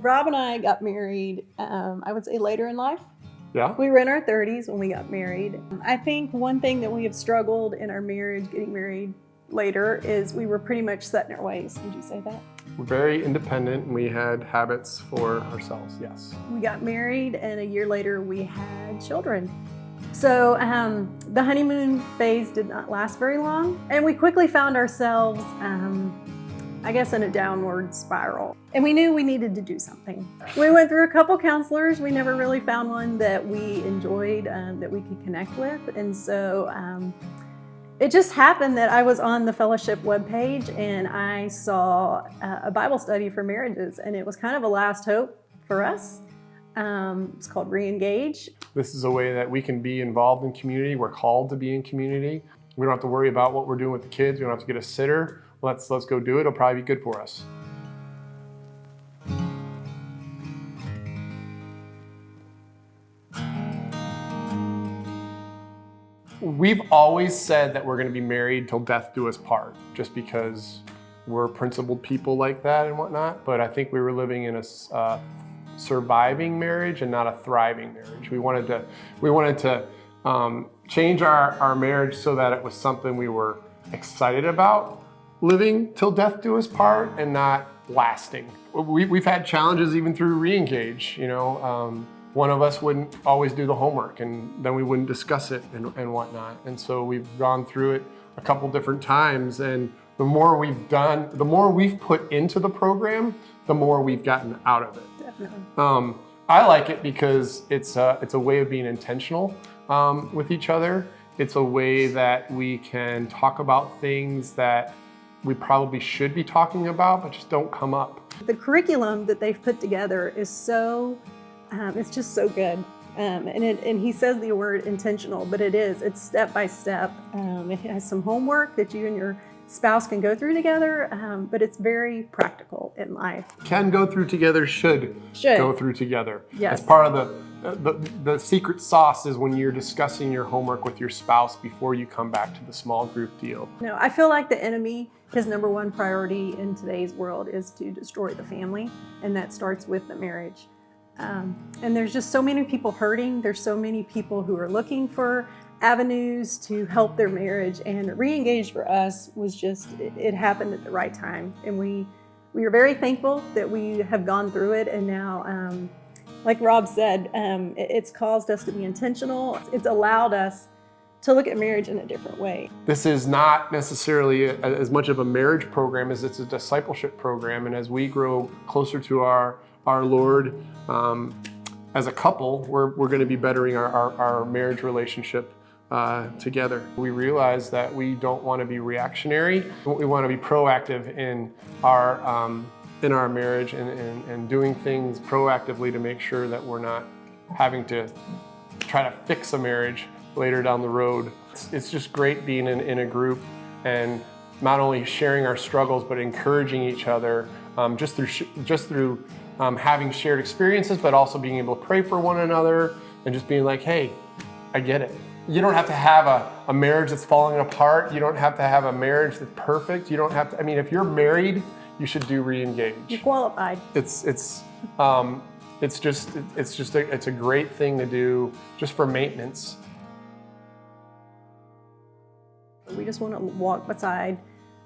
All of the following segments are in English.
Rob and I got married, I would say later in life. Yeah. We were in our 30s when we got married. I think one thing that we have struggled in our marriage, getting married later, is we were pretty much set in our ways. Would you say that? We're very independent and we had habits for ourselves, yes. We got married and a year later we had children. So the honeymoon phase did not last very long, and we quickly found ourselves, I guess, in a downward spiral. And we knew we needed to do something. We went through a couple counselors. We never really found one that we enjoyed, that we could connect with. And so it just happened that I was on the fellowship webpage and I saw a Bible study for marriages, and it was kind of a last hope for us. It's called Re-Engage. This is a way that we can be involved in community. We're called to be in community. We don't have to worry about what we're doing with the kids. We don't have to get a sitter. Let's go do it. It'll probably be good for us. We've always said that we're going to be married till death do us part, just because we're principled people like that and whatnot. But I think we were living in a surviving marriage and not a thriving marriage. We wanted to change our marriage so that it was something we were excited about living till death do us part and not lasting. We've had challenges even through Re-Engage. You know, one of us wouldn't always do the homework, and then we wouldn't discuss it and whatnot. And so we've gone through it a couple different times, and the more we've done, the more we've put into the program, the more we've gotten out of it. Definitely. I like it because it's a way of being intentional with each other. It's a way that we can talk about things that we probably should be talking about, but just don't come up. The curriculum that they've put together is so, it's just so good. And he says the word intentional, but it's step by step. It has some homework that you and your spouse can go through together, but it's very practical in life. Can go through together, should go through together. Yes. As part of the secret sauce is when you're discussing your homework with your spouse before you come back to the small group deal. No, I feel like the enemy, his number one priority in today's world is to destroy the family, and that starts with the marriage. And there's just so many people hurting. There's so many people who are looking for avenues to help their marriage, and Re-Engage for us was just, it happened at the right time. And we are very thankful that we have gone through it, and now, like Rob said, it's caused us to be intentional. It's allowed us to look at marriage in a different way. This is not necessarily as much of a marriage program as it's a discipleship program, and as we grow closer to our Lord as a couple, we're going to be bettering our marriage relationship together. We realize that we don't want to be reactionary. We want to be proactive in our marriage and doing things proactively to make sure that we're not having to try to fix a marriage later down the road. It's just great being in a group and not only sharing our struggles, but encouraging each other just through having shared experiences, but also being able to pray for one another and just being like, hey, I get it. You don't have to have a marriage that's falling apart. You don't have to have a marriage that's perfect. You don't have to, I mean, if you're married, you should do Re-Engage. You're qualified. It's a great thing to do just for maintenance. We just want to walk beside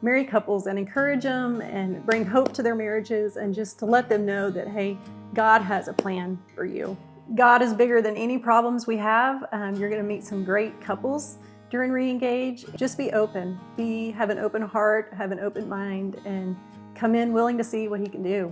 married couples and encourage them and bring hope to their marriages, and just to let them know that, hey, God has a plan for you. God is bigger than any problems we have. You're going to meet some great couples during Re-Engage. Just be open. Have an open heart, have an open mind, and come in willing to see what He can do.